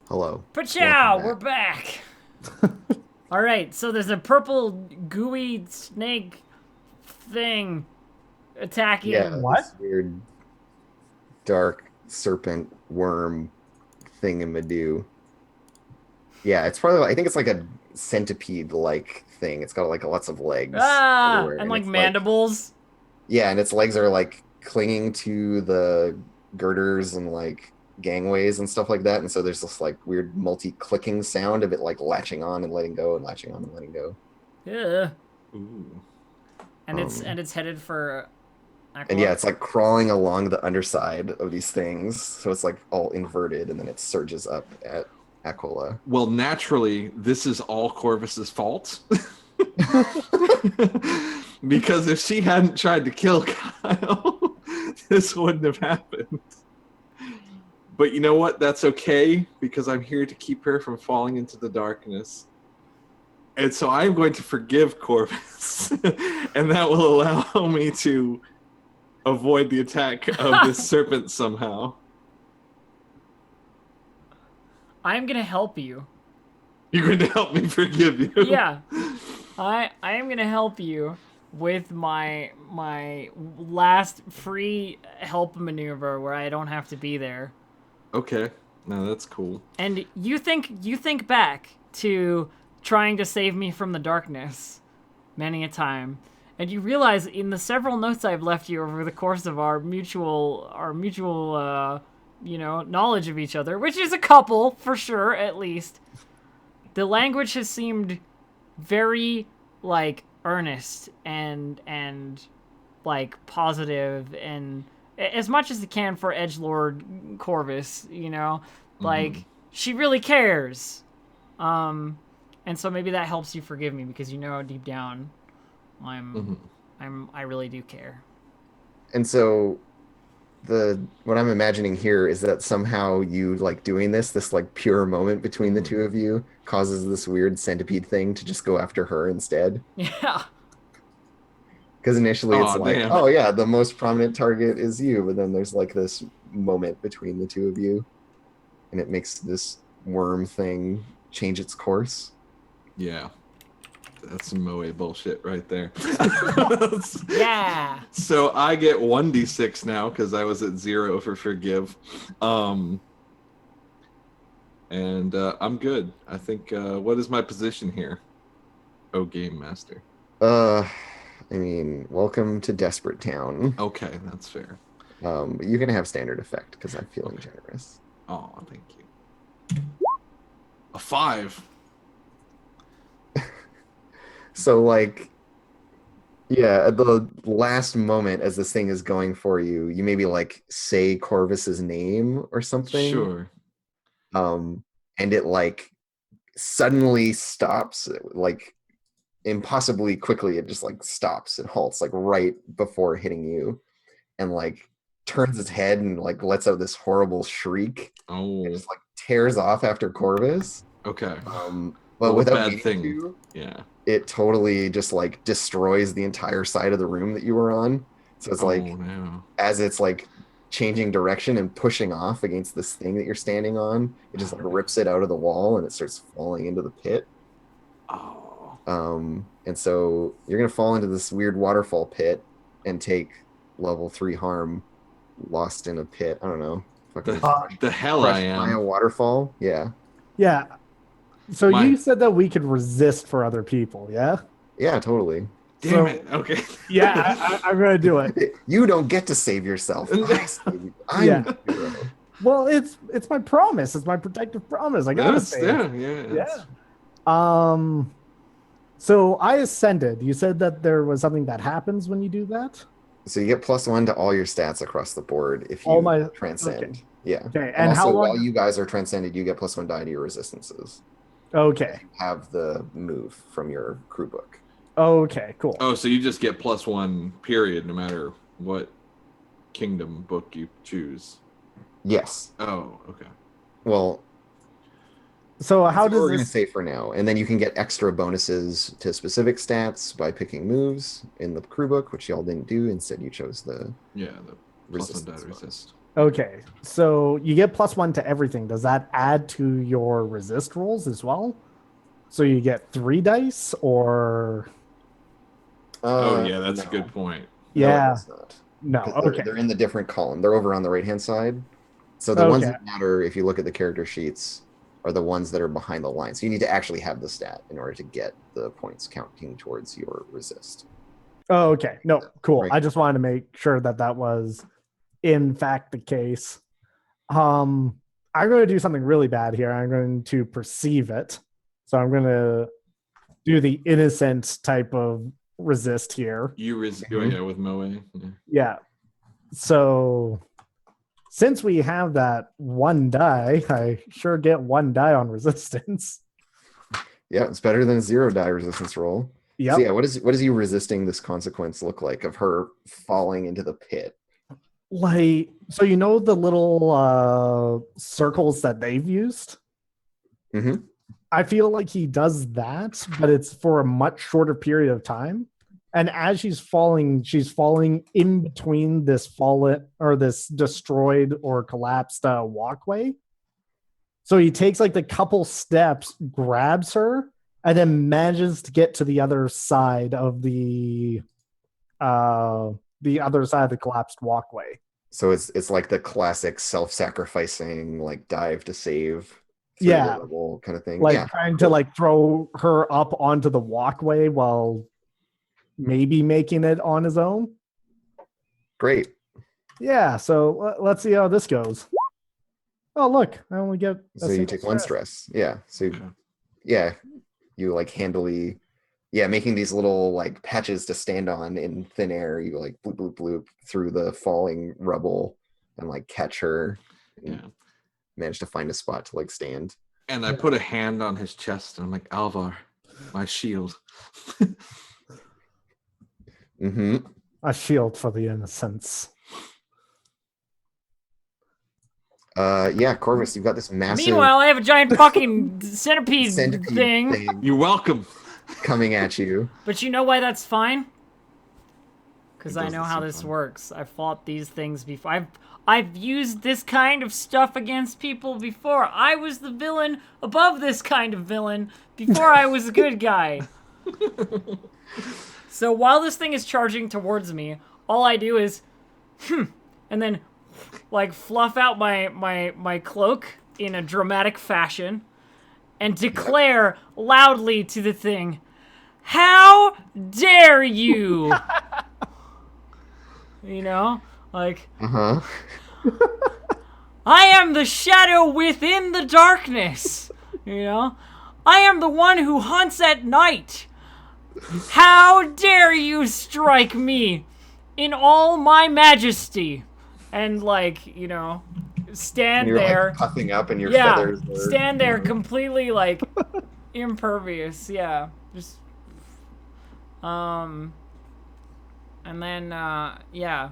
Hello. Welcome Pachow, we're back. back. All right, so there's a purple gooey snake thing Yeah, attacking. What? this weird dark serpent worm thingamadoo. Yeah, it's probably I think it's like a centipede like thing. It's got like lots of legs Ah, everywhere and and like it's like mandibles. yeah, and its legs are like clinging to the girders and like gangways and stuff like that. And so there's this like weird multi-clicking sound of it like latching on and letting go and latching on and letting go. Yeah, Ooh. Um and it's headed for And yeah, Aquila. it's like crawling along the underside of these things. So it's like all inverted and then it surges up at Aquila. Well, naturally, this is all Corvus's fault. Because if she hadn't tried to kill Kyle, this wouldn't have happened. But you know what? That's okay because I'm here to keep her from falling into the darkness. And so I'm going to forgive Corvus, and that will allow me to avoid the attack of this serpent somehow. I'm gonna help you. You're going to help me forgive you. Yeah, I am gonna help you with my last free help maneuver where I don't have to be there. Okay. No, that's cool. And you think back to trying to save me from the darkness many a time, and you realize in the several notes I've left you over the course of our mutual knowledge of each other, which is a couple for sure at least. The language has seemed very like earnest and like positive and as much as it can for edgelord Corvus, like she really cares. Um, and so maybe that helps you forgive me because deep down, I'm, Mm-hmm. I really do care. And so the what I'm imagining here is that somehow you like doing this like pure moment between the Mm-hmm. two of you causes this weird centipede thing to just go after her instead. Yeah. Because initially it's Oh, like, damn. oh yeah, the most prominent target is you, but then there's like this moment between the two of you, and it makes this worm thing change its course. Yeah. That's some Moe bullshit right there. Yeah. So I get 1d6 now because I was at 0 for forgive. And I'm good. I think, what is my position here? Oh, Game Master. Uh, I mean, welcome to Desperate Town. Okay, that's fair. But you can have standard effect because I'm feeling Okay. generous. Oh, thank you. A 5. So like, yeah, at the last moment as this thing is going for you, you maybe like say Corvus's name or something. Sure. And it like suddenly stops, like impossibly quickly. It just like stops and halts like right before hitting you, and like turns its head and like lets out this horrible shriek. It Oh, just like tears off after Corvus. okay. But Well, a without bad meaning thing. to, Yeah. it totally just like destroys the entire side of the room that you were on. So it's Oh, like no. as it's like changing direction and pushing off against this thing that you're standing on, it just Oh, like no. rips it out of the wall and it starts falling into the pit. Oh. And so you're gonna fall into this weird waterfall pit and take level 3 harm, lost in a pit. I don't know, fucking The, the hell I crushed by a am. waterfall. Yeah, Yeah. So My, you said that we could resist for other people, yeah? yeah, totally. damn So it. Okay. yeah, I'm gonna do it. You don't get to save yourself. I save you. I'm Yeah. the hero. Well, it's my promise. It's my protective promise. I gotta That's, save. yeah. Yeah. Um. So I ascended. You said that there was something that happens when you do that. So you get +1 to all your stats across the board if All you my transcend. Yeah. Okay. And And how also, while long? you guys are transcended, you get +1 die to your resistances. Okay. You have the move from your crew book. Okay. Cool. Oh, so you just get +1, period, no matter what kingdom book you choose. Yes. Oh, okay. Well, So that's how what does we're going to this? say for now. And then you can get extra bonuses to specific stats by picking moves in the crew book, which y'all didn't do. Instead, you chose the Yeah, the +1 die resistance to bonus. resist. Okay, so you get +1 to everything. Does that add to your resist rolls as well? So you get 3 dice, or Oh yeah, that's a No. good point. No, it yeah, does not. no. Because Okay, they're in the different column. They're over on the right-hand side. So the ones okay, that matter, if you look at the character sheets, are the ones that are behind the line. So you need to actually have the stat in order to get the points counting towards your resist. oh, okay. No, cool. Right. I just wanted to make sure that that was in fact the case. I'm going to do something really bad here. I'm going to perceive it. So I'm going to do the innocent type of resist here. Oh yeah, with Moe. Yeah. Yeah. So since we have that 1 die, I sure get 1 die on resistance. Yeah, it's better than a 0 die resistance roll. Yep. So yeah, what is you resisting this consequence look like of her falling into the pit? Like, so you know the little circles that they've used? Mm-hmm. I feel like he does that, but it's for a much shorter period of time. And as she's falling in between this fallen or this destroyed or collapsed walkway. So he takes like the couple steps, grabs her, and then manages to get to the other side of the collapsed walkway. So it's like the classic self-sacrificing like dive to save through Yeah. the rubble kind of thing. Like Yeah, trying to like throw her up onto the walkway while maybe making it on his own. great. Yeah, so let's see how this goes. Oh, look, I only get So you take 1 stress. Yeah. So yeah, you like handily, yeah, making these little like patches to stand on in thin air. You like bloop bloop bloop through the falling rubble and like catch her. And Yeah. manage to find a spot to like stand. And I put a hand on his chest and I'm like, Alvar, my shield. Mm-hmm. A shield for the innocents. Yeah, Corvus, you've got this massive Meanwhile, I have a giant fucking centipede, centipede thing. You're welcome. coming at you. But you know why that's fine? Because It I doesn't know how seem this fun. works. I've fought these things before. I've used this kind of stuff against people before. I was the villain above this kind of villain before I was a good guy. So while this thing is charging towards me, all I do is, and then, like, fluff out my cloak in a dramatic fashion and declare loudly to the thing, "How dare you!" You know? Like, Uh-huh. I am the shadow within the darkness. You know? I am the one who hunts at night. How dare you strike me in all my majesty? And, like, you know, stand You're there. like puffing up and your Yeah, feathers are, stand there you know, completely, like, impervious. Yeah, just, and then, yeah.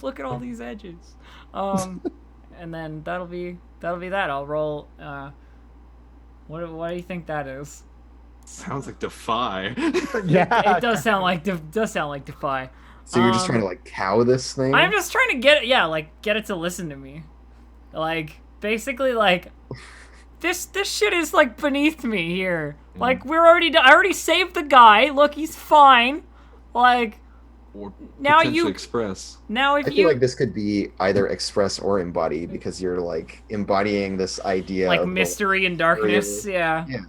Look at all these edges. And then that'll be that. I'll roll, what do you think that is? Sounds like Defy. Yeah. It does sound like Defy. So you're just trying to like cow this thing? I'm just trying to get it to listen to me. Like, basically, like, this shit is, like, beneath me here. Like, I already saved the guy. Look, he's fine. Like, Or Now potentially you- Express. now if I feel you, like this could be either express or embody because you're like embodying this idea like, of mystery and darkness, yeah. Yeah.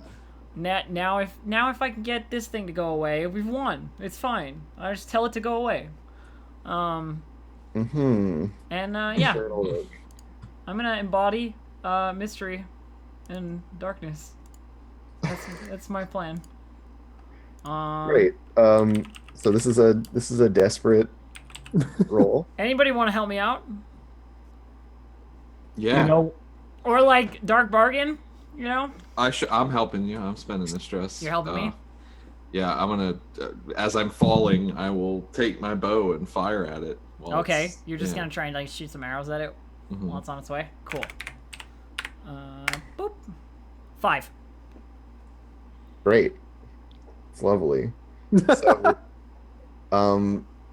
Now if I can get this thing to go away, we've won. It's fine. I just tell it to go away. Mm-hmm. And, yeah. Sure it'll work. I'm gonna embody mystery and darkness. That's my plan. Great. So this is a desperate roll. Anybody want to help me out? Yeah. You know, Or like dark bargain? You know? I'm helping you. I'm spending the stress. You're helping me? Yeah, I'm gonna. As I'm falling, I will take my bow and fire at it. while Okay, it's- you're just yeah. gonna try and like shoot some arrows at it Mhm. while it's on its way. Cool. Boop. 5. Great. It's lovely. So,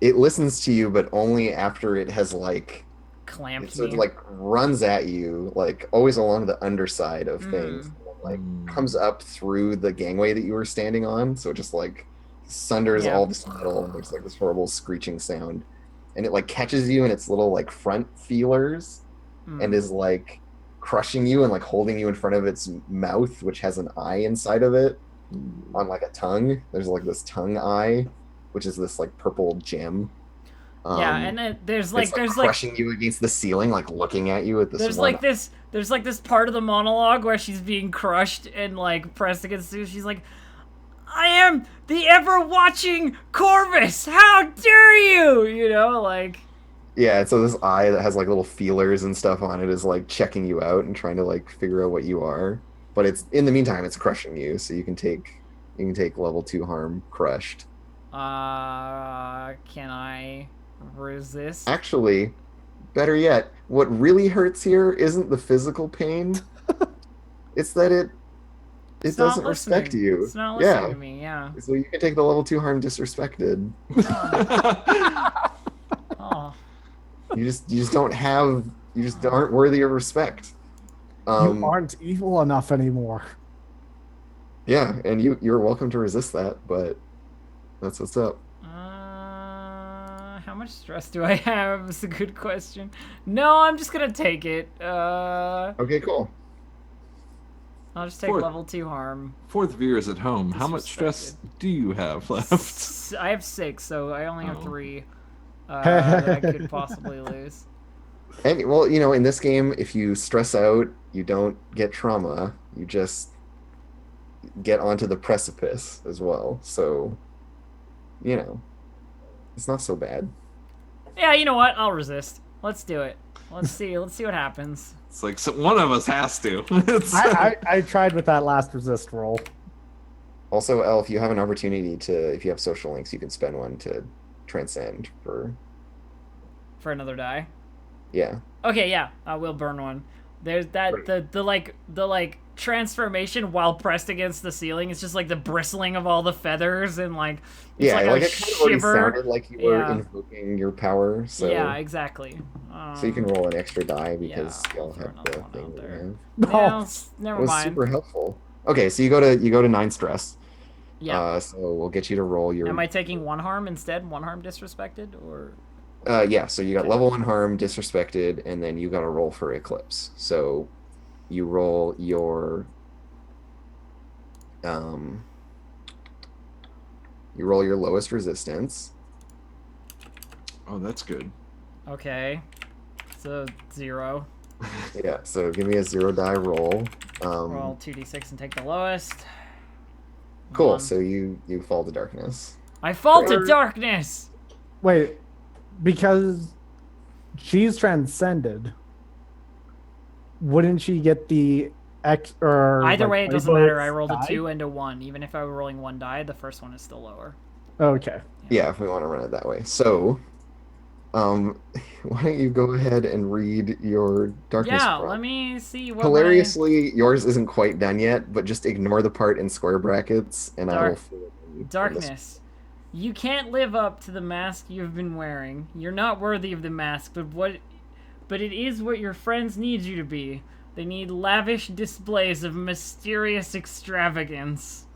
it listens to you, but only after it has like clamped So it me. like runs at you, like always along the underside of things, and then, like comes up through the gangway that you were standing on. So it just like sunders Yeah. all this metal, and there's like this horrible screeching sound, and it like catches you in its little like front feelers, and is like crushing you and like holding you in front of its mouth, which has an eye inside of it, on like a tongue. There's like this tongue eye, which is this like purple gem. Yeah, and then It's like crushing you against the ceiling, like looking at you with this there's one. like this part of the monologue where she's being crushed and like pressed against you. She's like, I am the ever-watching Corvus! How dare you! You know, like... Yeah, so this eye that has like little feelers and stuff on it is like checking you out and trying to like figure out what you are. But it's in the meantime it's crushing you, so you can take level 2 harm crushed. Can I resist? Actually, better yet, what really hurts here isn't the physical pain. It's that it It's not doesn't respect listening. you. It's not listening to me, yeah. So you can take the level 2 harm disrespected. Oh. You just don't have, you just aren't worthy of respect. You aren't evil enough anymore. Yeah, and you're welcome to resist that, but that's what's up. How much stress do I have? Is a good question. No, I'm just gonna take it. Okay, cool. I'll just take level 2 harm. For the viewers at home, how much stress do you have left? I have 6, so I only have 3 that I could possibly lose. And well, you know, in this game, if you stress out, you don't get trauma. You just get onto the precipice as well. So, you know, it's not so bad. Yeah, you know what? I'll resist. Let's do it. Let's see. Let's see what happens. It's like one of us has to. I tried with that last resist roll. Also, Elle, if you have an opportunity to, if you have social links, you can spend one to transcend for another die. Yeah. Okay, yeah, I will burn one. There's that the like transformation while pressed against the ceiling. It's just like the bristling of all the feathers and like it's like a it kind of already shiver. sounded like you were invoking your power. So yeah, exactly. So you can roll an extra die because y'all have the one thing out that there. you No, have. never It was mind. super helpful. Okay, so you go to 9 stress. Yeah. So we'll get you to roll your. Am I taking 1 harm instead? 1 harm disrespected or? Yeah. So you got level 1 harm disrespected, and then you got to roll for eclipse. So you roll your. You roll your lowest resistance. Oh, that's good. Okay. So 0. Yeah. So give me a 0 die roll. Roll 2d6 and take the lowest. Cool. 1. So you fall to darkness. I fall to darkness. Wait, because she's transcended, wouldn't she get the X or Either like, way, it doesn't matter. I playbook rolled a die? 2 and a 1. Even if I were rolling 1 die, the first one is still lower. Okay. Yeah, if we want to run it that way. So, why don't you go ahead and read your darkness Yeah, prompt? let me see what Hilariously, yours isn't quite done yet, but just ignore the part in square brackets, and I will fill it in. Darkness. You can't live up to the mask you've been wearing. You're not worthy of the mask, but it is what your friends need you to be. They need lavish displays of mysterious extravagance.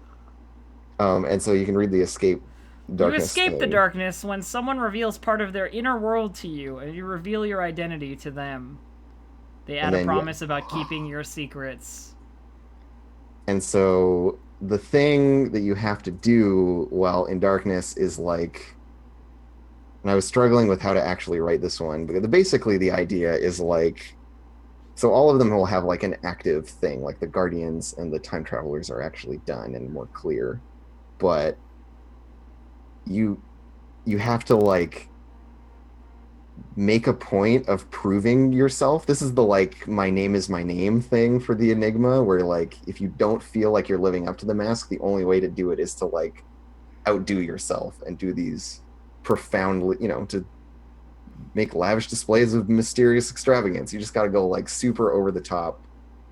And so you can read the escape darkness. You escape the thing. darkness when someone reveals part of their inner world to you, and you reveal your identity to them. They add a promise about keeping your secrets. And so the thing that you have to do while in darkness is like, and I was struggling with how to actually write this one, because basically the idea is like, so all of them will have like an active thing, like the Guardians and the Time Travelers are actually done and more clear, but you have to like make a point of proving yourself. This is the like my name is my name thing for the Enigma, where like if you don't feel like you're living up to the mask, the only way to do it is to like outdo yourself and do these profoundly, to make lavish displays of mysterious extravagance. You just got to go like super over the top.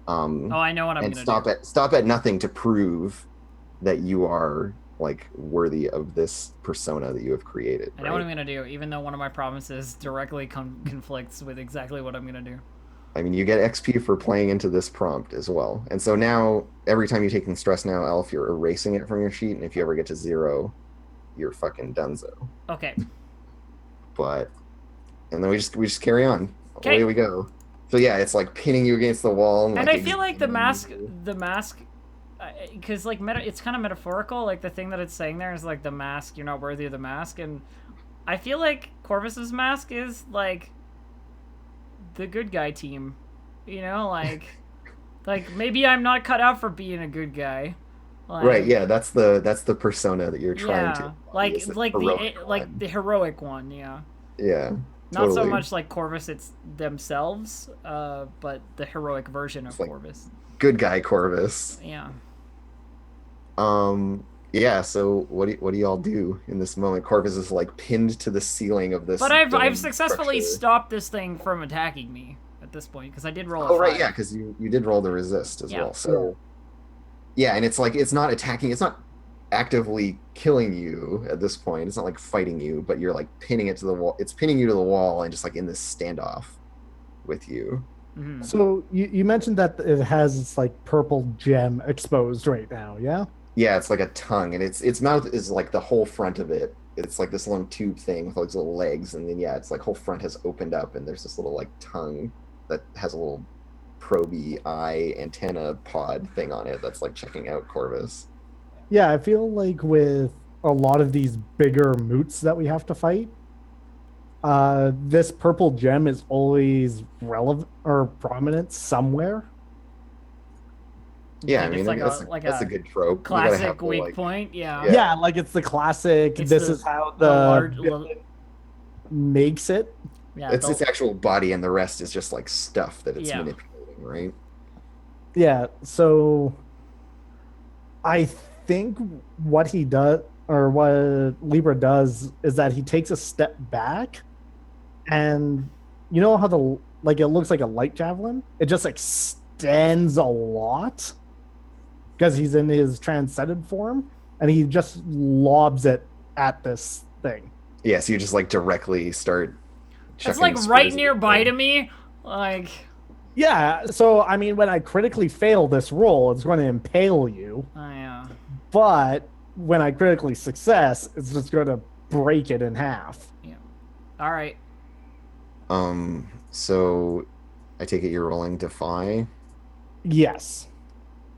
Oh, I know what I'm gonna do. Stop at nothing to prove that you are like worthy of this persona that you have created. I know what I'm gonna do, even though one of my promises directly conflicts with exactly what I'm gonna do. I mean, you get XP for playing into this prompt as well. And so now, every time you're taking stress now, Elf, you're erasing it from your sheet. And if you ever get to 0, you're fucking donezo. Okay. But, and then we just carry on. Okay. Away we go. So yeah, it's like pinning you against the wall. And like, I feel like the mask, because like it's kind of metaphorical. Like the thing that it's saying there is like the mask. You're not worthy of the mask, and I feel like Corvus's mask is like the good guy team. You know, like maybe I'm not cut out for being a good guy. Like, right, yeah, that's the persona that you're trying to like is the the heroic one, yeah. Yeah. Not so totally. much like Corvus it's themselves, but the heroic version of like- Corvus. Good guy Corvus. Yeah. Yeah, so what do y'all do in this moment? Corvus is like pinned to the ceiling of this. But I've dome successfully structure. stopped this thing from attacking me at this point because I did roll a Oh right, 5. yeah, because you did roll the resist as Yeah. well. So yeah, and it's like it's not attacking, it's not actively killing you at this point. It's not like fighting you, but you're like pinning it to the wall. It's pinning you to the wall and just like in this standoff with you. Mhm. So you mentioned that it has this like purple gem exposed right now, yeah? Yeah, it's like a tongue, and its mouth is like the whole front of it. It's like this long tube thing with all these little legs, and then yeah, it's like whole front has opened up, and there's this little like tongue that has a little proby eye antenna pod thing on it that's like checking out Corvus. Yeah, I feel like with a lot of these bigger moots that we have to fight, this purple gem is always relevant or prominent somewhere. Yeah, I It's mean like that's a good trope. You gotta classic have the, weak like, point. Yeah. Yeah. Yeah, like it's the classic. It's This the- is how the the large- villain makes it. Yeah. It's the- its actual body, and the rest is just like stuff that it's Yeah. manipulating, right? Yeah, so I think what he does or what Libra does is that he takes a step back, and you know how it looks like a light javelin? It just extends a lot because he's in his transcended form, and he just lobs it at this thing. Yeah, so you just like directly start. It's chucking like spears right at the nearby thing. to me. Like, Yeah, so I mean, when I critically fail this roll, it's going to impale you. yeah. But when I critically success, it's just going to break it in half. All right. So I take it you're rolling Defy. Yes,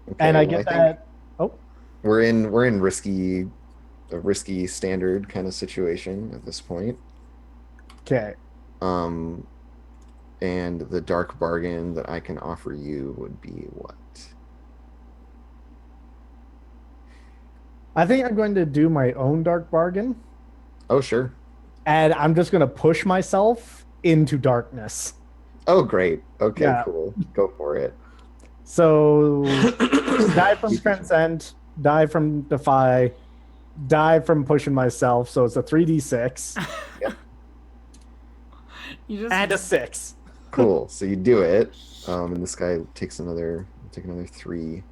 Okay, and I well, get think that. Oh, we're in a risky standard kind of situation at this point. okay. And the dark bargain that I can offer you would be what? I think I'm going to do my own dark bargain, Oh, sure. and I'm just going to push myself into darkness. Oh, great. Okay, Yeah. cool. Go for it. So, die from transcend, die from defy, die from pushing myself. So it's a 3d6 You just and a 6. Cool. So you do it. And this guy takes another 3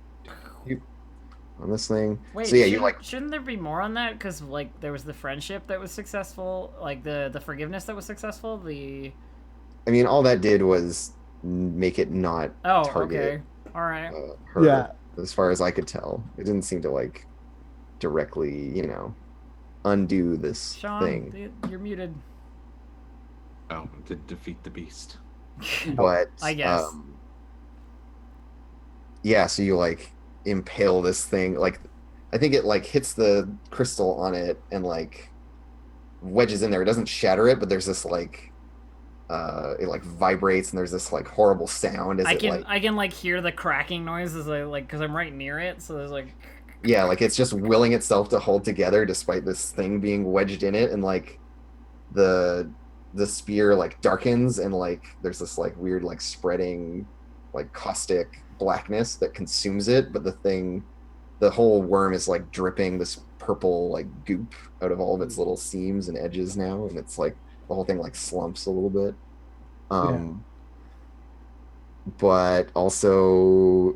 on this thing. wait. So yeah, you like shouldn't there be more on that? Because like there was the friendship that was successful, like the forgiveness that was successful. I mean, all that did was make it not Oh, target okay. All right. her. Yeah. As far as I could tell, it didn't seem to like directly, undo this Sean, thing. you're muted. Oh, to defeat the beast. But I guess. yeah, so you like impale this thing. Like, I think it like hits the crystal on it and like wedges in there. It doesn't shatter it, but there's this like it like vibrates and there's this like horrible sound as I it can like I can like hear the cracking noise as I like because I'm right near it, so there's like yeah, like it's just willing itself to hold together despite this thing being wedged in it, and like the spear like darkens and like there's this like weird like spreading like caustic blackness that consumes it, but the whole worm is like dripping this purple like goop out of all of its little seams and edges now, and it's like the whole thing like slumps a little bit. But also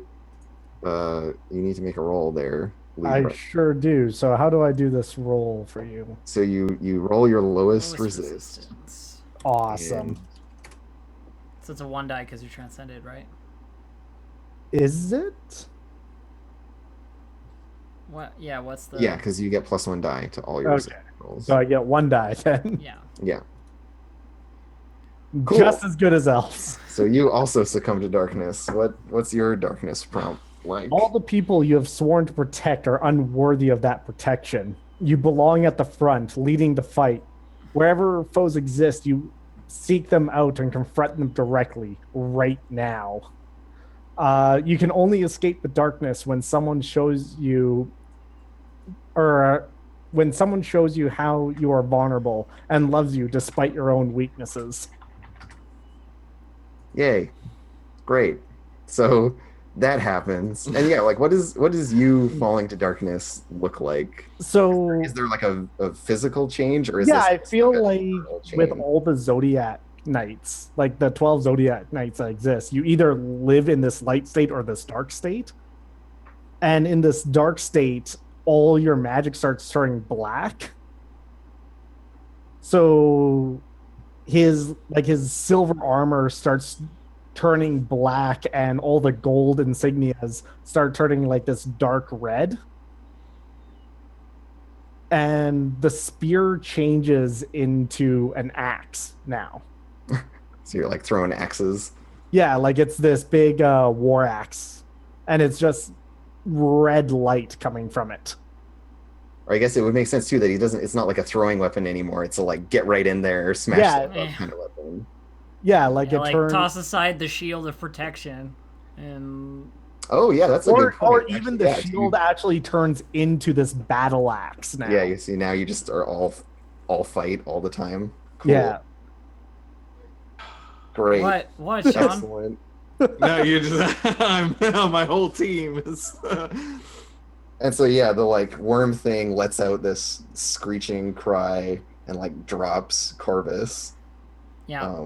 you need to make a roll there, I Libra. sure do. So how do I do this roll for you? So you roll your lowest Lowest resist. resistance. Awesome. And So it's a 1 die because you transcended, right? Is it? What? Yeah. What's the? yeah, because you get +1 die to all your Okay. resist rolls. So I get 1 die then. Yeah. Yeah. Cool. Just as good as elves. So you also succumb to darkness. What's your darkness prompt like? All the people you have sworn to protect are unworthy of that protection. You belong at the front, leading the fight. Wherever foes exist, you seek them out and confront them directly right now. You can only escape the darkness when someone shows you, or when someone shows you how you are vulnerable and loves you despite your own weaknesses. Yay. Great. So that happens. And yeah, like what does you falling to darkness look like? So Is there like a physical change, or is yeah, this I feel a like internal with change? all the Zodiac nights, like the 12 Zodiac nights that exist, you either live in this light state or this dark state. And in this dark state, all your magic starts turning black. So his silver armor starts turning black and all the gold insignias start turning like this dark red. And the spear changes into an axe now. So you're like throwing axes. Yeah, like it's this big war axe, and it's just red light coming from it. Or I guess it would make sense too that it's not like a throwing weapon anymore. It's a like get right in there, smash Yeah. stuff up kind of weapon. Yeah, like Yeah, it like turns, toss aside the shield of protection, and Oh yeah, that's a good or point. even Actually, the yeah, shield actually turns into this battle axe now. Yeah, you see now you just are all fight all the time. Cool. Yeah. Great. what, Sean? Excellent. No, you're just my whole team is. And so yeah, the like worm thing lets out this screeching cry and like drops Corvus. Yeah.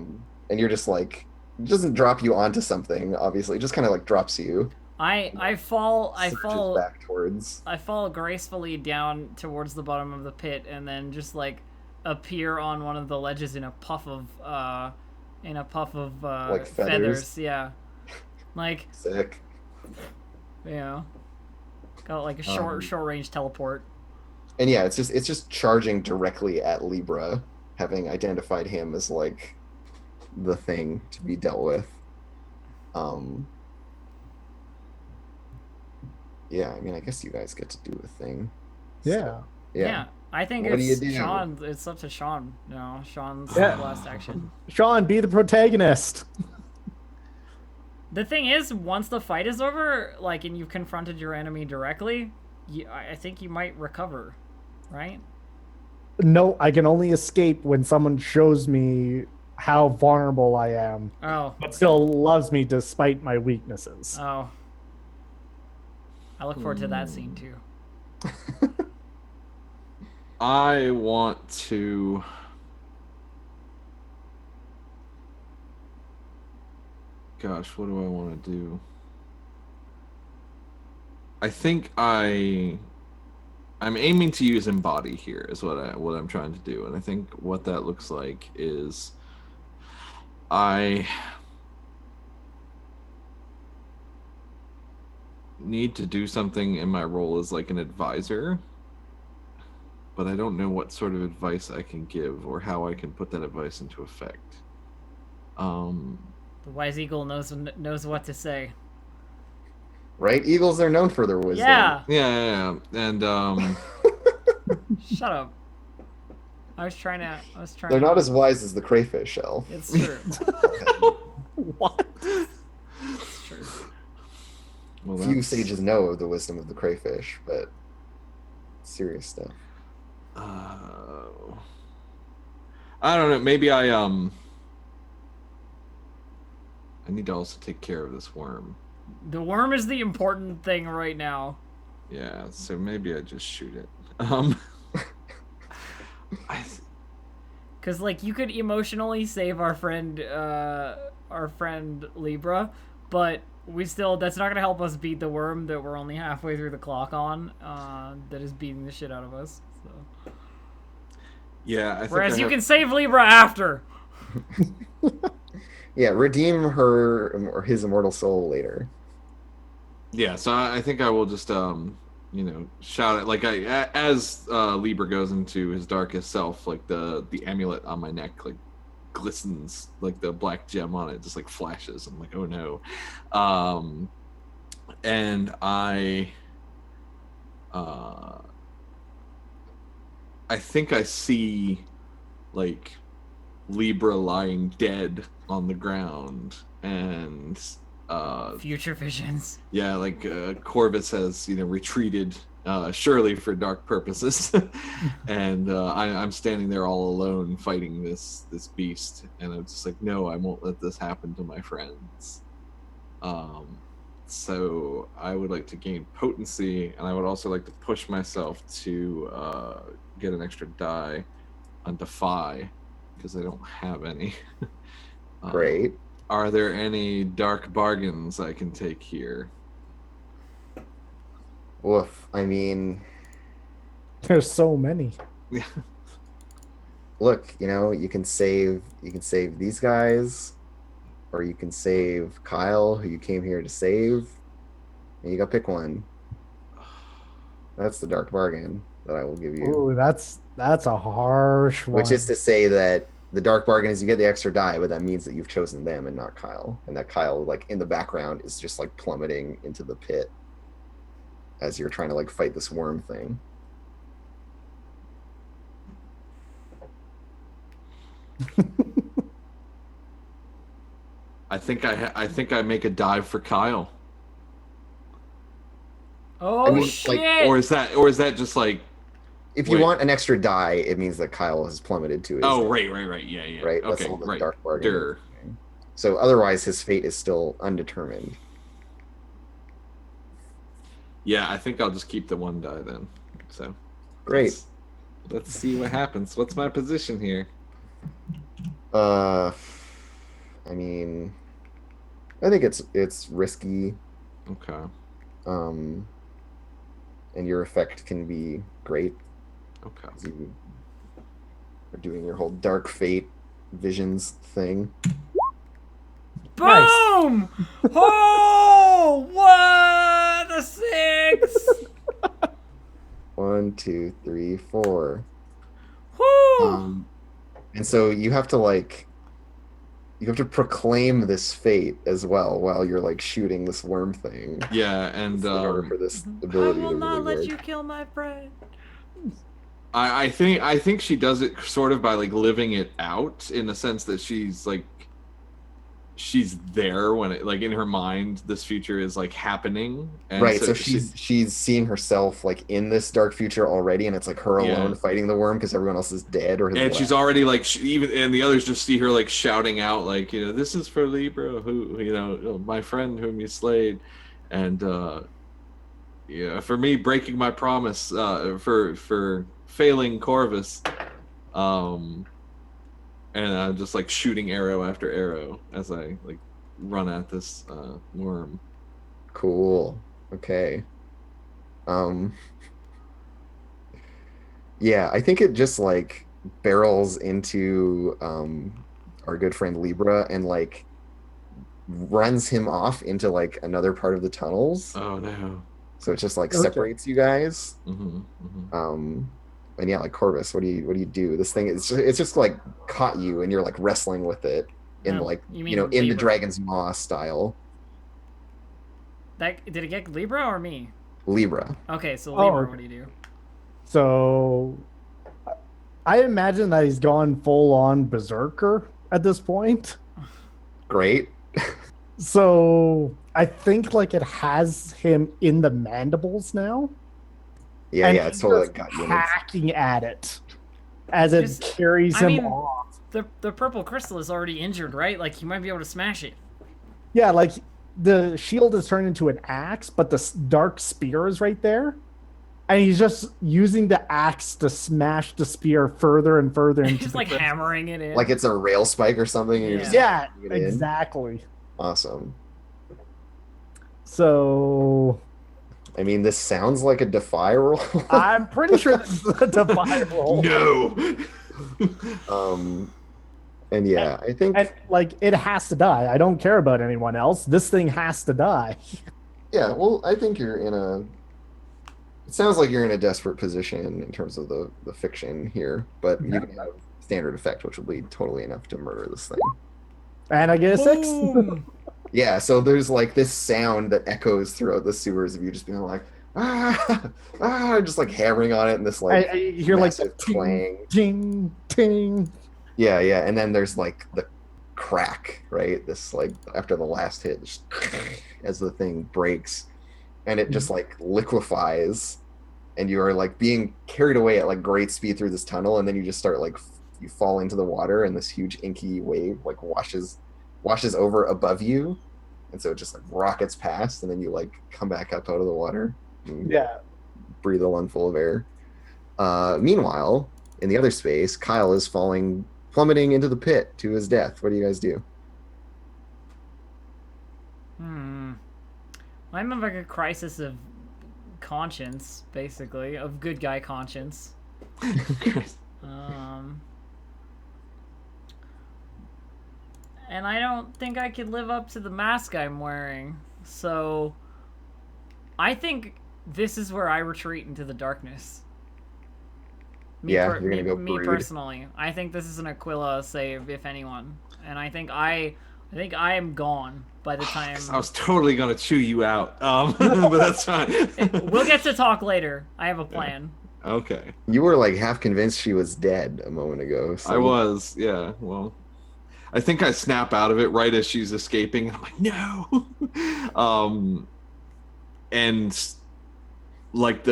And you're just like, it doesn't drop you onto something, obviously. It just kind of like drops you. I fall Surges back towards. I fall gracefully down towards the bottom of the pit and then just like appear on one of the ledges in a puff of Like feathers? Yeah. Like, Sick. you know, got like a short range teleport. And yeah, it's just charging directly at Libra, having identified him as like the thing to be dealt with. Yeah, I mean, I guess you guys get to do a thing. Yeah. Yeah. I think What do you it's do? Sean. It's up to Sean. No, Sean's Yeah. last action. Sean, be the protagonist. The thing is, once the fight is over, like, and you've confronted your enemy directly, I think you might recover, right? No, I can only escape when someone shows me how vulnerable I am, Oh. but still loves me despite my weaknesses. Oh. I look forward to that scene too. I want to. Gosh, what do I want to do? I think I'm aiming to use embody here is what I'm trying to do, and I think what that looks like is I need to do something in my role as like an advisor, but I don't know what sort of advice I can give or how I can put that advice into effect. The wise eagle knows what to say. Right? Eagles are known for their wisdom. Yeah. And Shut up. I was trying. They're not as wise as the crayfish elf. It's true. What? It's true. well, Few sages know of the wisdom of the crayfish, but serious stuff. I don't know. Maybe I need to also take care of this worm. The worm is the important thing right now. Yeah, so maybe I just shoot it. Cause like you could emotionally save our friend Libra, but that's not gonna help us beat the worm that we're only halfway through the clock on. That is beating the shit out of us. So. Yeah, I think Whereas you can save Libra after. Yeah, redeem her or his immortal soul later. Yeah, so I think I will just shout it like as Libra goes into his darkest self, like the amulet on my neck like glistens, like the black gem on it just like flashes. I'm like, oh no. And I think I see like Libra lying dead on the ground, and future visions. Yeah, like Corvus has retreated, surely for dark purposes, and I'm standing there all alone fighting this beast, and I'm just like, no, I won't let this happen to my friends. So I would like to gain potency, and I would also like to push myself to get an extra die on Defy, because I don't have any. Great. Are there any dark bargains I can take here? Woof. I mean, There's so many. look, you can save these guys, or you can save Kyle, who you came here to save, and you got to pick one. That's the dark bargain that I will give you. Ooh, that's a harsh one. Which is to say that the dark bargain is you get the extra die, but that means that you've chosen them and not Kyle, and that Kyle, like in the background, is just like plummeting into the pit as you're trying to like fight this worm thing. I think I make a dive for Kyle. Oh I mean, shit! like, Or is that just like, if you wait. want an extra die, it means that Kyle has plummeted to his Oh, right, yeah. right. That's Okay, all the right. dark bargain. Durr. So otherwise, his fate is still undetermined. Yeah, I think I'll just keep the one die then. So Great. Let's see what happens. What's my position here? I mean, I think it's risky. Okay. And your effect can be great. Okay. You are doing your whole dark fate visions thing. Boom! Oh, what a 6! 1, 2, 3, 4. Woo! And so you have to proclaim this fate as well while you're like shooting this worm thing. Yeah, and in order for this I ability will to not really let work. you kill my friend. I think she does it sort of by like living it out, in the sense that she's there when it, like, in her mind this future is like happening, and Right, so she's seeing herself like in this dark future already, and it's like her alone fighting the worm because everyone else is dead or has and left. she's already like and the others just see her like shouting out like, this is for Libra, who my friend whom you slayed, and for me breaking my promise, for failing Corvus, and I'm just like shooting arrow after arrow as I like run at this worm. Cool. Okay. Yeah, I think it just like barrels into our good friend Libra and like runs him off into like another part of the tunnels. Oh no. So it just like Okay. separates you guys. Mm-hmm, mm-hmm. And yeah, like Corvus, what do you do? This thing is it's just like caught you and you're like wrestling with it in No, like you mean in the Libra. Dragon's Maw style. Did it get Libra or me? Libra. Okay, so Oh. Libra, what do you do? So I imagine that he's gone full on berserker at this point. Great. So I think like it has him in the mandibles now. Yeah, and yeah, it's he's totally just got you. hacking at it as it Just- carries I him mean- off. The purple crystal is already injured, right? Like, you might be able to smash it. Yeah, like the shield is turned into an axe, but the dark spear is right there. And he's just using the axe to smash the spear further and further into Just the like crystal. hammering it in. Like it's a rail spike or something. And you're just Yeah, hammering it in. exactly. Awesome. So I mean, this sounds like a defy roll. I'm pretty sure this is a defy roll. No. And yeah, I think And like it has to die. I don't care about anyone else. This thing has to die. yeah. Well, I think you're in a. It sounds like you're in a desperate position in terms of the fiction here, but you can have standard effect, which will be totally enough to murder this thing. And I get a 6. Boom. Yeah, so there's like this sound that echoes throughout the sewers of you just being like, just like hammering on it in this like I hear like massive the clang. ting, ting. Yeah, yeah, and then there's like the crack, right? This like after the last hit, just as the thing breaks, and it just like liquefies, and you are like being carried away at like great speed through this tunnel, and then you just start like you fall into the water, and this huge inky wave like washes over above you, and so it just like rockets past, and then you like come back up out of the water. Yeah. Breathe a lungful of air. Meanwhile, in the other space, Kyle is plummeting into the pit to his death. What do you guys do? I'm in like a crisis of conscience, basically, of good guy conscience. And I don't think I could live up to the mask I'm wearing. So I think this is where I retreat into the darkness. You're gonna go me brood. personally. I think this is an Aquila save, if anyone. And I think I am gone by the time. I was totally gonna chew you out, but that's fine. We'll get to talk later. I have a plan. Okay. You were like half convinced she was dead a moment ago. So I was, yeah. Well, I think I snap out of it right as she's escaping. I'm like, no. And like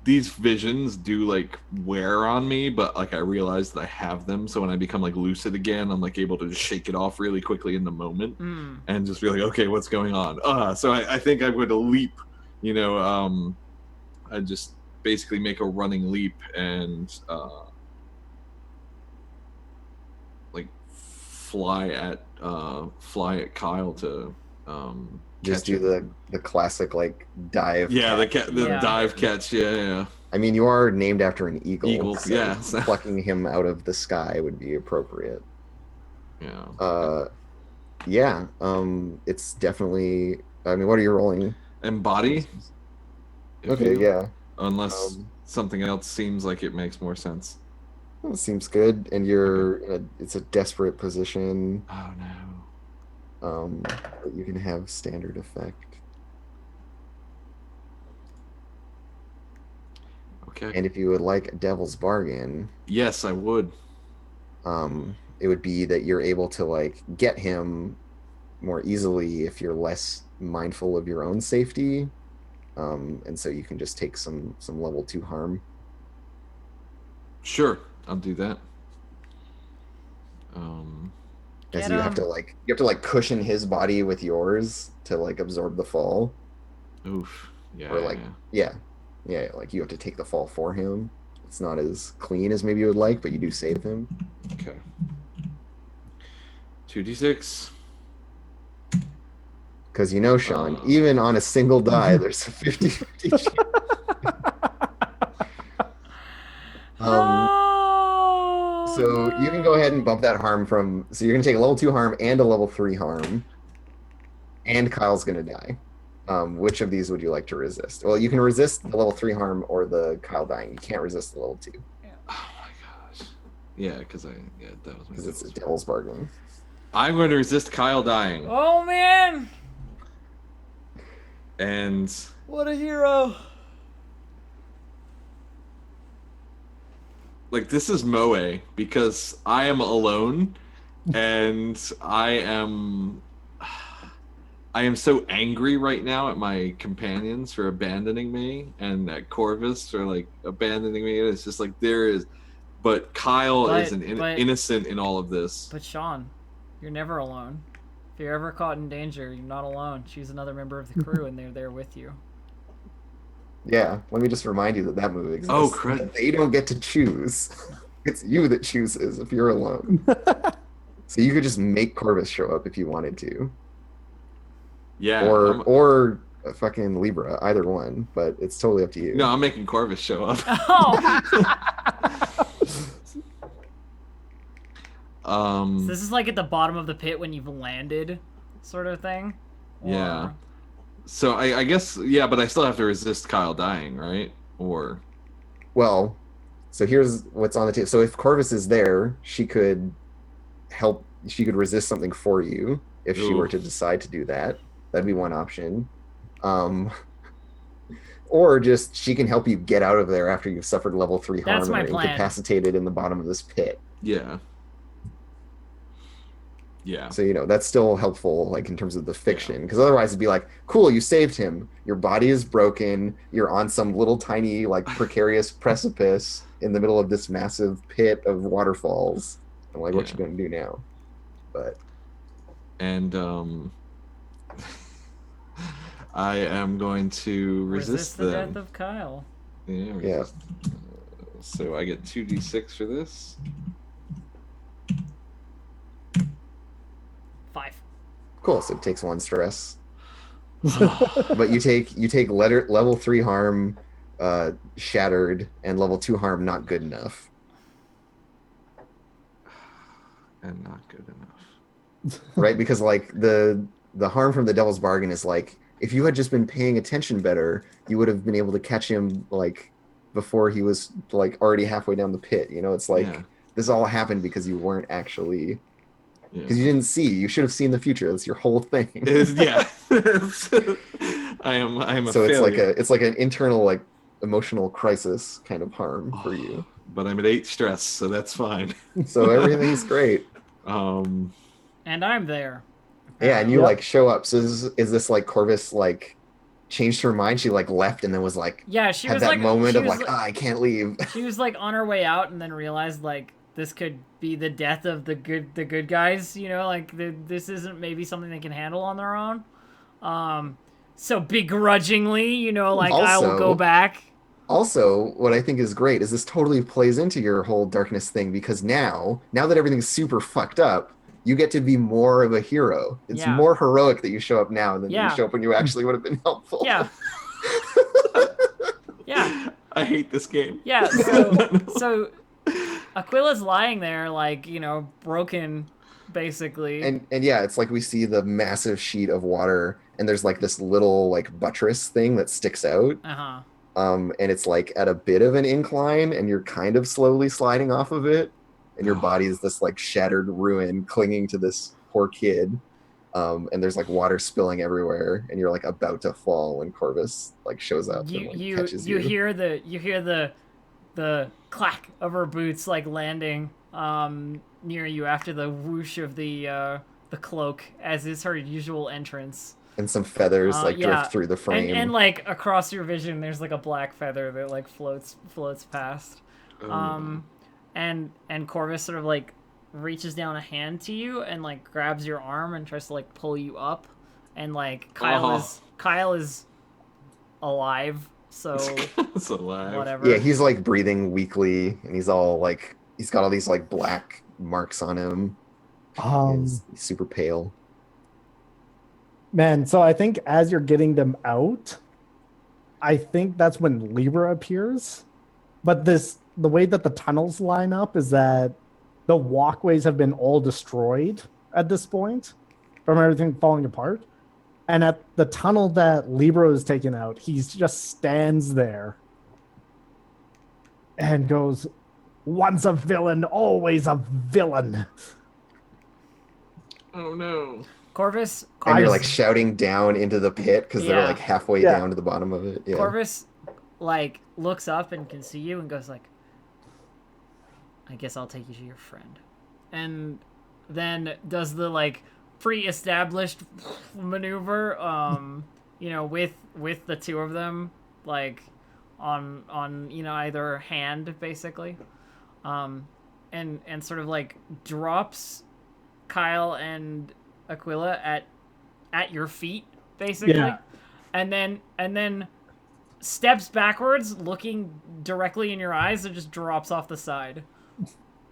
these visions do like wear on me, but like I realize that I have them. So when I become like lucid again, I'm like able to just shake it off really quickly in the moment and just be like, okay, what's going on? So I think I'm going to leap. I just basically make a running leap and like fly at Kyle to just catch do him. the classic like dive. Yeah, catch. the Yeah. dive catch. Yeah. I mean, you are named after an eagle. Eagles, so yeah. Plucking him out of the sky would be appropriate. Yeah. Yeah. It's definitely. I mean, what are you rolling? And body. if Okay, you- yeah. Unless something else seems like it makes more sense. Well, seems good, and it's a desperate position. Oh no. But you can have standard effect, Okay. and if you would like a devil's bargain, Yes, I would. it would be that you're able to like get him more easily if you're less mindful of your own safety, and so you can just take some level 2 harm. Sure, I'll do that. As Get you have to like cushion his body with yours to like absorb the fall. Oof. Yeah. Or like yeah. yeah, like you have to take the fall for him. It's not as clean as maybe you would like, but you do save him. Okay. 2d6. Because Sean, even on a single die, there's a 50/50 chance. So you can go ahead and bump that harm from. So you're gonna take a level 2 harm and a level 3 harm, and Kyle's gonna die. Which of these would you like to resist? Well, you can resist the level 3 harm or the Kyle dying. You can't resist the level 2 Oh my gosh. Yeah, that was my because it's a devil's bargain. I'm going to resist Kyle dying. Oh man, And what a hero! like this is Moe because I am alone and I am so angry right now at my companions for abandoning me and at Corvus for like abandoning me. It's just like but Kyle is an innocent in all of this. But Sean, you're never alone. If you're ever caught in danger, you're not alone. She's another member of the crew, and they're there with you. Yeah, let me just remind you that movie exists. Oh, crap. They don't get to choose. It's you that chooses if you're alone. So you could just make Corvus show up if you wanted to. Yeah. or a fucking Libra, either one. But it's totally up to you. No, I'm making Corvus show up. Oh, so this is like at the bottom of the pit when you've landed, sort of thing. Yeah. Or- So I guess, yeah, but I still have to resist Kyle dying, right? Or Well, so here's what's on the table. So if Corvus is there, she could help. She could resist something for you if she were Oof. to decide to do that. That'd be one option. Um, or just she can help you get out of there after you've suffered level 3 harm That's and my are plan. incapacitated in the bottom of this pit. yeah. Yeah. So that's still helpful, like in terms of the fiction, because otherwise it'd be like, cool, you saved him. Your body is broken. You're on some little tiny, like precarious precipice in the middle of this massive pit of waterfalls. I'm like, what Yeah. you gonna do now? But And I am going to resist the them. death of Kyle. Yeah. yeah, Resist. So I get 2d6 for this. 5. cool. So it takes 1 stress, but you take level 3 harm, shattered, and level 2 harm not good enough. And not good enough. Right? Because like the harm from the Devil's Bargain is like, if you had just been paying attention better, you would have been able to catch him like before he was like already halfway down the pit. It's like Yeah. this all happened because you weren't actually, Yeah. because you didn't see. You should have seen the future. That's your whole thing. Yeah. I am a So failure. it's like an internal like emotional crisis kind of harm for you. But I'm at 8 stress, so that's fine. So everything's great. Um And I'm there. Yeah, and you Yep. like show up. So is this like Corvus like changed her mind? She like left and then was like Yeah, she had was that like moment she of was like, I can't leave. she was like on her way out and then realized like this could be the death of the good guys, like this isn't maybe something they can handle on their own. So begrudgingly, like I will go Also- back. Also, what I think is great is this totally plays into your whole darkness thing, because now that everything's super fucked up, you get to be more of a hero. It's Yeah. more heroic that you show up now than Yeah. you show up when you actually would have been helpful. Yeah. Yeah. I hate this game. Yeah, so Aquila's lying there like, broken basically. And yeah, it's like we see the massive sheet of water and there's like this little like buttress thing that sticks out. Uh-huh. And it's like at a bit of an incline and you're kind of slowly sliding off of it, and your body is this like shattered ruin clinging to this poor kid. And there's like water spilling everywhere and you're like about to fall when Corvus like shows up and like catches you. You hear the clack of her boots like landing near you after the whoosh of the cloak, as is her usual entrance. And some feathers like yeah. drift through the frame. And like across your vision there's like a black feather that like floats past. And Corvus sort of like reaches down a hand to you and like grabs your arm and tries to like pull you up, and like Kyle is alive, so It's alive. whatever. Yeah, he's like breathing weakly and he's all like, he's got all these like black marks on him. He's super pale. Man, so I think as you're getting them out, I think that's when Libra appears. But the way that the tunnels line up is that the walkways have been all destroyed at this point from everything falling apart. And at the tunnel that Libra is taken out, he just stands there and goes, "Once a villain, always a villain." Oh no. Corvus And you're like shouting down into the pit because they're Yeah. like halfway Yeah. down to the bottom of it. Yeah. Corvus like looks up and can see you and goes like, I guess I'll take you to your friend. And then does the like pre-established maneuver with the two of them like on either hand basically. And sort of like drops Kyle and Aquila at your feet basically. Yeah. And then steps backwards, looking directly in your eyes, and just drops off the side.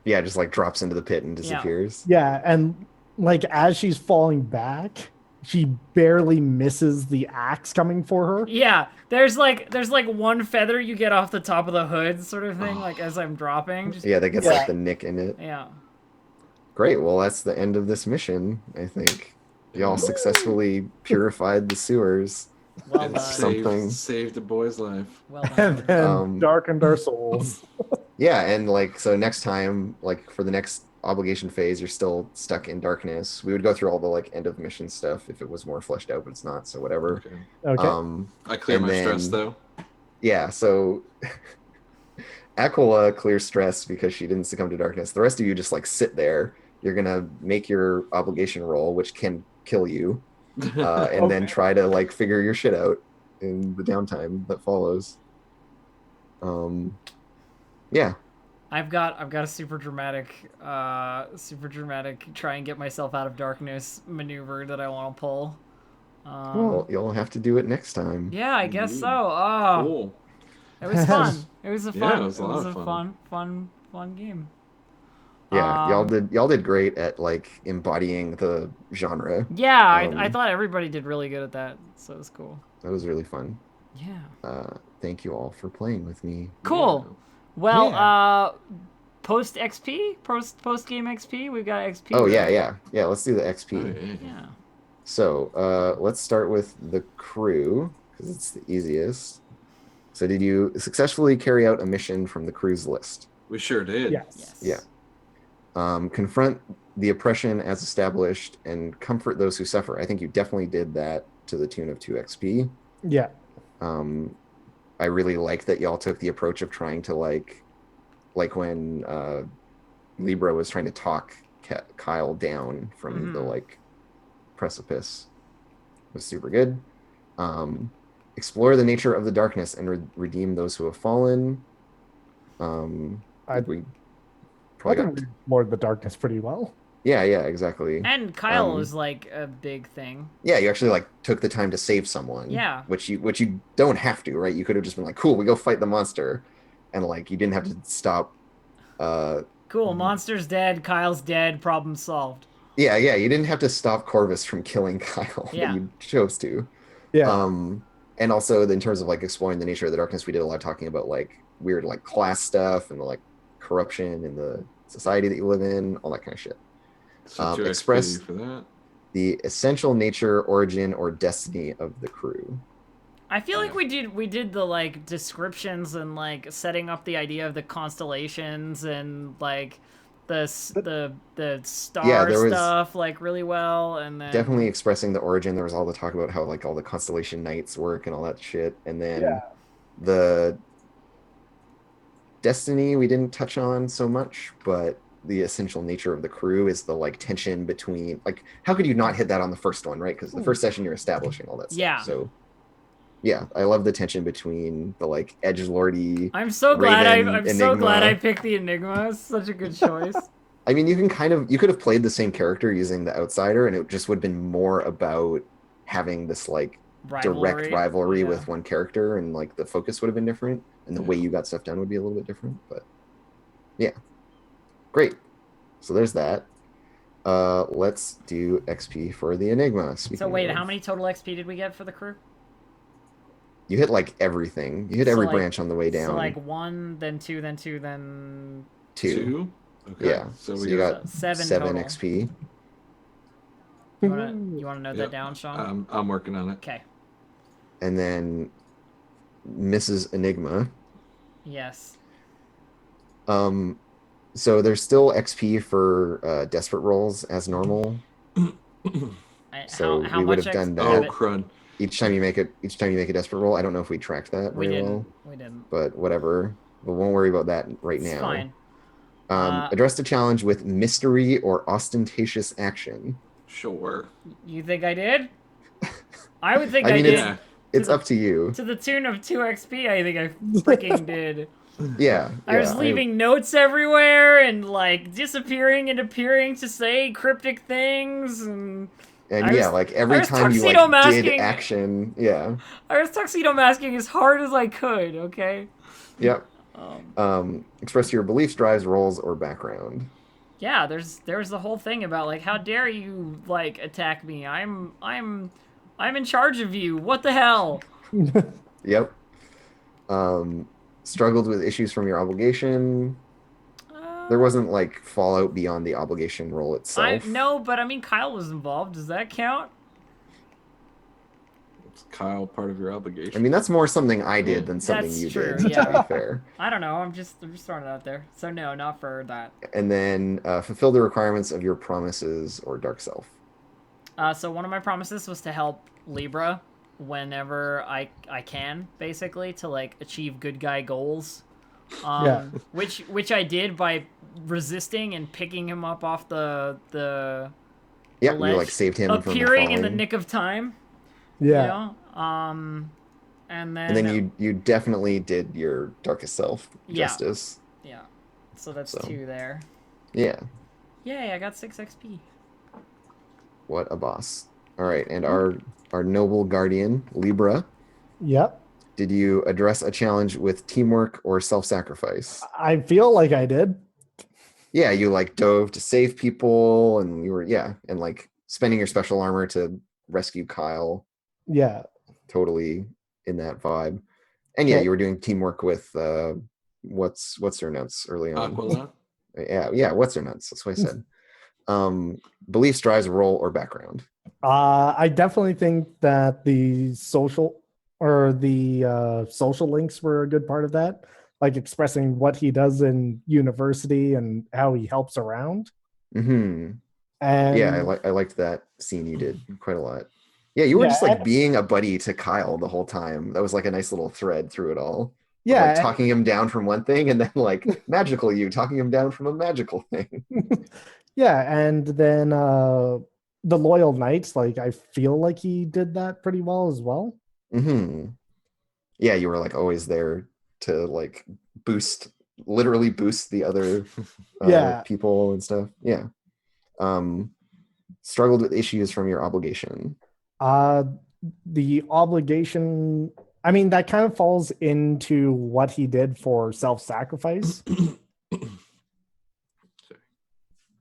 Yeah, just like drops into the pit and disappears. Yeah, and like as she's falling back, she barely misses the axe coming for her. Yeah, there's like one feather you get off the top of the hood, sort of thing. Like as I'm dropping, just Yeah, that gets Yeah. like the nick in it. yeah. Great. Well, that's the end of this mission. I think y'all successfully purified the sewers. Well And done. Something. saved a boy's life. Well And done. then darkened our souls. Yeah, and like so next time, like for the next obligation phase, you're still stuck in darkness. We would go through all the like end of mission stuff if it was more fleshed out, but it's not, so whatever. Okay. Okay. I clear and my stress then- though. Yeah, so Aquila clears stress because she didn't succumb to darkness. The rest of you just like sit there. You're gonna make your obligation roll, which can kill you, and then Okay. try to like figure your shit out in the downtime that follows. Yeah. I've got a super dramatic try and get myself out of darkness maneuver that I want to pull. Well, you'll have to do it next time. Yeah, I guess Indeed. so. Oh, Cool. it was fun. It was a Yeah, fun. it was a lot of fun. fun game. Yeah, y'all did great at like embodying the genre. Yeah, I Um, thought everybody did really good at that, so it was cool. That was really fun. Yeah. Thank you all for playing with me. Cool. Well, Yeah. post XP, post game XP, we've got XP. Oh right? yeah. Let's do the XP. Yeah. So let's start with the crew because it's the easiest. So did you successfully carry out a mission from the crew's list? We sure did. Yes. Yeah. Confront the oppression as established and comfort those who suffer. I think you definitely did that to the tune of 2 XP. Yeah. I really like that y'all took the approach of trying to like when Libra was trying to talk Kyle down from the like precipice. It was super good. Explore the nature of the darkness and redeem those who have fallen. I We I probably can got, read more of the darkness pretty well. yeah, exactly. And Kyle Um, was like a big thing. Yeah, you actually like took the time to save someone. Yeah. Which you don't have to, right? You could have just been like, cool, we go fight the monster, and like you didn't have to stop. Cool, monster's dead, Kyle's dead, problem solved. Yeah, you didn't have to stop Corvus from killing Kyle, Yeah. but you chose to. Yeah. And also in terms of like exploring the nature of the darkness, we did a lot of talking about like weird like class stuff and like corruption in the society that you live in, all that kind of shit. So 2 express- XP for that. The essential nature, origin, or destiny of the crew. I feel like we did the like descriptions and like setting up the idea of the constellations and like the star there was stuff like really well, and then Definitely expressing the origin. There was all the talk about how like all the constellation nights work and all that shit, and then Yeah. the destiny we didn't touch on so much, but the essential nature of the crew is the like tension between like how could you not hit that on the first one, right? Because the first session you're establishing all that stuff. Yeah. So yeah, I love the tension between the like edgelordy. I'm so glad Raven, I'm so glad Enigma. I picked the Enigma. It's such a good choice. I mean, you could have played the same character using the outsider, and it just would have been more about having this like direct rivalry Yeah. with one character, and like the focus would have been different, and the way you got stuff done would be a little bit different. But yeah, great. So there's that. Let's do XP for the Enigma. So Speaking wait, of- how many total XP did we get for the crew? You hit like everything. You hit So, every like- branch on the way down. So like 1, then 2, then 2, then 2. Okay. Yeah. So So we you got. got 7 7 total. XP. You wanna note Yep. that down, Sean? I'm working on it. Okay. And then Mrs. Enigma. Yes. So there's still XP for desperate rolls as normal. So how we would much have done XP? Oh that. crud! Each time you make a desperate roll. I don't know if we tracked that We very didn't. well, We didn't. but whatever. We won't worry about that right It's now. fine. Address the challenge with mystery or ostentatious action. Sure. You think I did? I would think I I, mean, did. Yeah. It's up to you. To the tune of 2 XP, I think I freaking did. Yeah. I was leaving notes everywhere and like disappearing and appearing to say cryptic things, and And I yeah, was- like I every was time you tuxedo like did masking. action, yeah. I was tuxedo masking as hard as I could. Okay. Yep. Express your beliefs, drives, roles, or background. Yeah, there's the whole thing about like, how dare you like attack me? I'm in charge of you. What the hell? Yep. Struggled with issues from your obligation. There Uh, wasn't like fallout beyond the obligation role I itself. no, but I mean Kyle was involved. Does that count? Is Kyle part of your I obligation? mean, that's more something I did Yeah. than something That's you true. did, to Yeah. be fair. I don't know. I'm just throwing it out there. So no, not for that. And then fulfill the requirements of your promises or dark self. So one of my promises was to help Libra whenever I can, basically, to like achieve good guy goals. Yeah. Which I did by resisting and picking him up off the Yeah, you ledge, like saved him from appearing in the falling. nick of time. Yeah. You know? And And then then you definitely did your darkest self Yeah. justice. yeah. So that's So. 2 there. Yeah, Yay! I got 6 XP. what a boss. All right, and our noble guardian, Libra, Yep. did you address a challenge with teamwork or self-sacrifice? I feel like I did. Yeah, you like dove to save people and you were and like spending your special armor to rescue Kyle. Yeah. Totally in that vibe. And yeah, Okay. you were doing teamwork with what's her nuts early on. Aquila? Yeah, what's her nuts? That's what I said. Beliefs, drives, role, or background. I definitely think that the social links were a good part of that, like expressing what he does in university and how he helps around. Mm-hmm. And Yeah, I liked that scene you did quite a lot. Yeah, you were Yeah, just like and- being a buddy to Kyle the whole time. That was like a nice little thread through it all. Of, yeah, like talking him down from one thing and then like magical you talking him down from a magical thing. yeah, and then the loyal knights, like I feel like he did that pretty well as well. Mm-hmm. Yeah, you were like always there to like literally boost the other Yeah. people and stuff. Yeah. Struggled with issues from your obligation. The obligation, I mean, that kind of falls into what he did for self-sacrifice.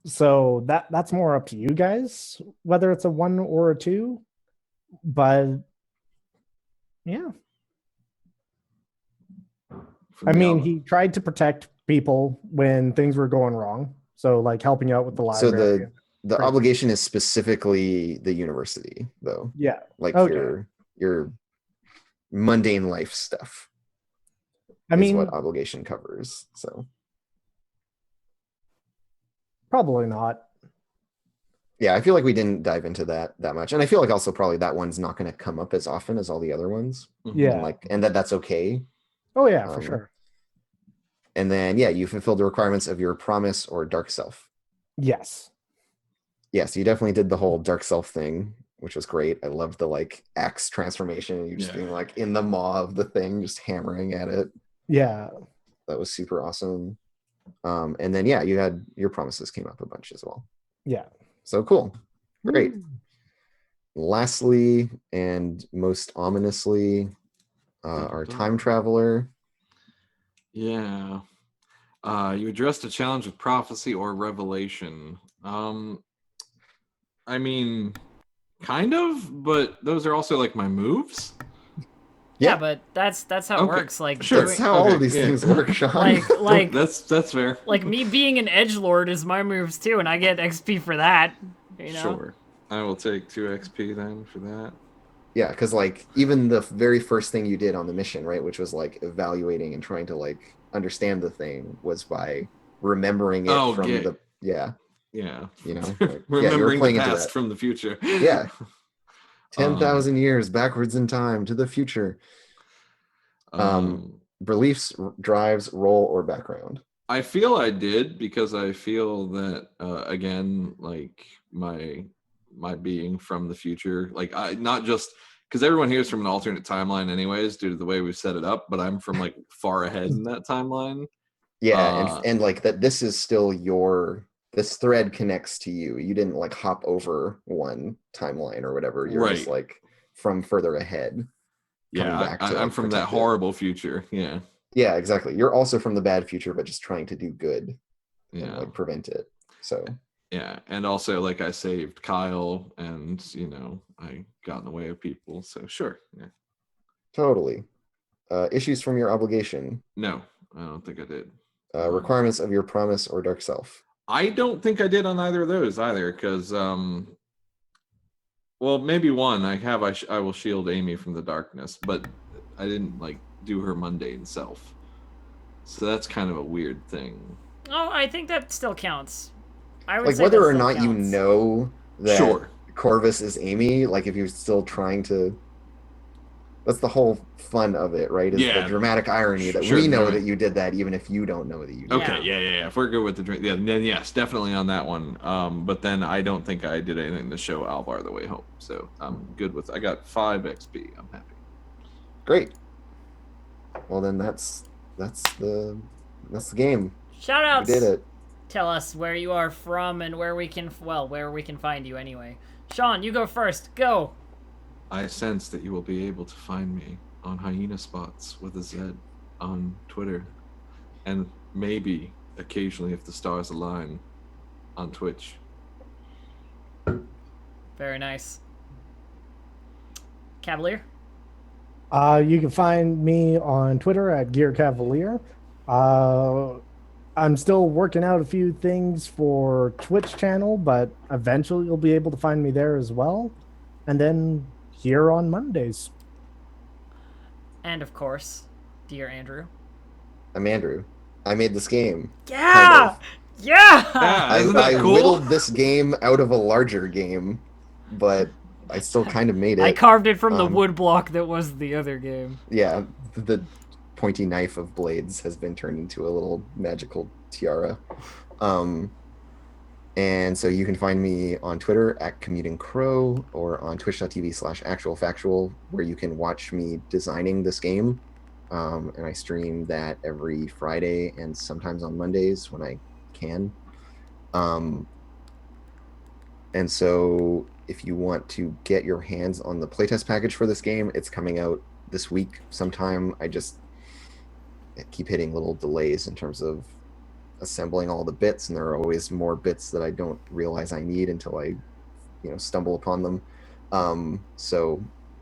So that's more up to you guys, whether it's a 1 or a 2. But yeah, I mean, he tried to protect people when things were going wrong. So like helping out with the So library. the Great. obligation is specifically the university, though. Yeah. Like Okay. your mundane life stuff. I is mean, what obligation covers. So probably not. yeah, I feel like we didn't dive into that much, and I feel like also probably that one's not going to come up as often as all the other ones. Yeah. And that's okay. Oh yeah, for sure. And then yeah, you fulfilled the requirements of your promise or dark self. Yes. Yes, you definitely did the whole dark self thing, which was great. I loved the like axe transformation. You just being like in the maw of the thing, just hammering at it. Yeah. That was super awesome. And then yeah, you had your promises came up a bunch as well. Yeah. So cool. Great. Lastly, and most ominously, our time traveler. Yeah. You addressed a challenge with prophecy or revelation. I mean, kind of, but those are also like my moves. Yeah, but that's how it works. Like Sure. That's how all of these things work, Sean. like that's fair. Like me being an edgelord is my moves too, and I get XP for that. You know? Sure. I will take 2 XP then for that. Yeah, because like even the very first thing you did on the mission, right, which was like evaluating and trying to like understand the thing, was by remembering it from the Yeah. You know, like, remembering you were playing the into past that. from the future. Yeah. 10,000 years backwards in time to the future. Beliefs, drives, role, or background. I feel I did because I feel that again, like my being from the future, like I not just because everyone here is from an alternate timeline anyways due to the way we've set it up, but I'm from like far ahead in that timeline. Yeah, and like that this is still this thread connects to you. You didn't like hop over one timeline or whatever. You're just like from further ahead. Yeah, I'm from that horrible future. Yeah, exactly. You're also from the bad future, but just trying to do good and like prevent it. So Yeah, and also like I saved Kyle, and I got in the way of people. So sure, yeah. totally. Issues from your obligation. No, I don't think I did. Requirements of your promise or dark self. I don't think I did on either of those either, because well, maybe one I will shield Amy from the darkness, but I didn't like do her mundane self. So that's kind of a weird thing. Oh, I think that still counts. I would Like say whether that or still not you counts. know that Sure. Corvus is Amy, like if you're still trying to, that's the whole fun of it, right? Is the Yeah. dramatic irony that Sure, we know right. that you did that, even if you don't know that you did. Okay, yeah. If we're good with the drink, yeah, then yes, definitely on that one. But then I don't think I did anything to show Alvar the way home, so I'm good with. I got 5 XP. I'm happy. Great. Well, then that's the game. Shout We outs. did it. Tell us where you are from and where we can find you anyway. Sean, you go first. Go. I sense that you will be able to find me on Hyena Spots with a Z on Twitter, and maybe occasionally, if the stars align, on Twitch. Very nice. Cavalier. You can find me on Twitter at Gear Cavalier. I'm still working out a few things for Twitch channel, but eventually you'll be able to find me there as well. And then here on Mondays. And of course, dear Andrew. I'm Andrew. I made this game. Yeah! Kind of. Yeah! Isn't that I cool? whittled this game out of a larger game, but I still kind of made it. I carved it from the wood block that was the other game. Yeah, the pointy knife of blades has been turned into a little magical tiara. And so you can find me on Twitter at Commuting Crow or on twitch.tv/actualfactual, where you can watch me designing this game. And I stream that every Friday and sometimes on Mondays when I can. And so if you want to get your hands on the playtest package for this game, it's coming out this week sometime. I keep hitting little delays in terms of assembling all the bits, and there are always more bits that I don't realize I need until I stumble upon them. So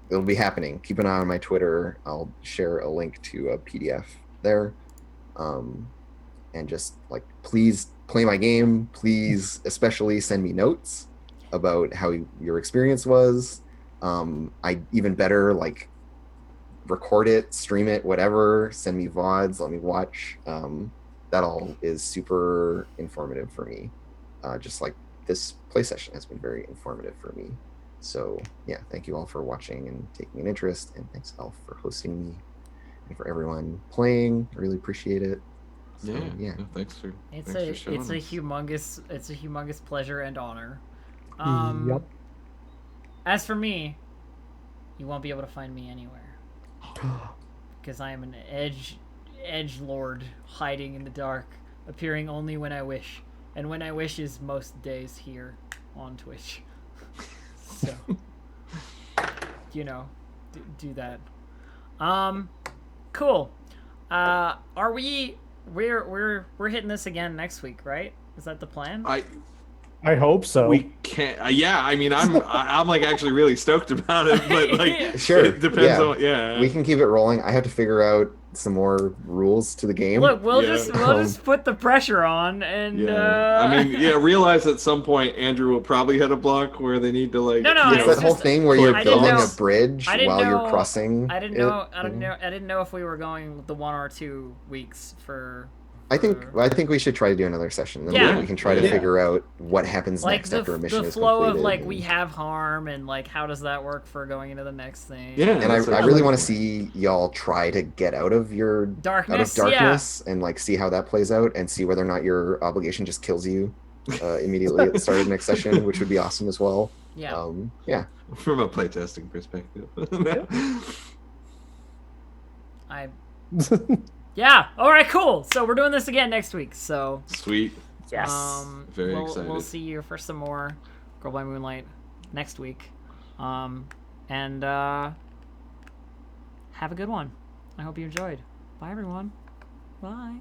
it'll be happening. Keep an eye on my Twitter. I'll share a link to a PDF there. And just please play my game. Please especially send me notes about how your experience was. I even better record it, stream it, whatever, send me VODs, let me watch. That all is super informative for me. Just like this play session has been very informative for me. So yeah, thank you all for watching and taking an interest, and thanks Elf for hosting me and for everyone playing. I really appreciate it. So, yeah. No, thanks for It's showing us. a humongous pleasure and honor. Yep. As for me, you won't be able to find me anywhere. Because I am an edge lord hiding in the dark, appearing only when I wish. And when I wish is most days here on Twitch. So do that. Cool. Are we're hitting this again next week, right? Is that the plan? I hope so. We can't. Yeah, I mean, I'm actually really stoked about it, but Sure, it depends on. Yeah, we can keep it rolling. I have to figure out some more rules to the game. Look, we'll just put the pressure on, and realize at some point Andrew will probably hit a block where they need to it's that whole thing where you're building a bridge while you're crossing. I didn't know if we were going the 1 or 2 weeks for. I think we should try to do another session. Then we can try to figure out what happens next after a mission is completed. The flow of we have harm and how does that work for going into the next thing. Yeah, and I really want to see y'all try to get out of your darkness and see how that plays out, and see whether or not your obligation just kills you immediately at the start of the next session, which would be awesome as well. Yeah. From a playtesting perspective. Yeah. All right. Cool. So we're doing this again next week. So sweet. Yes. Very excited. We'll see you for some more Girl by Moonlight next week. And have a good one. I hope you enjoyed. Bye, everyone. Bye.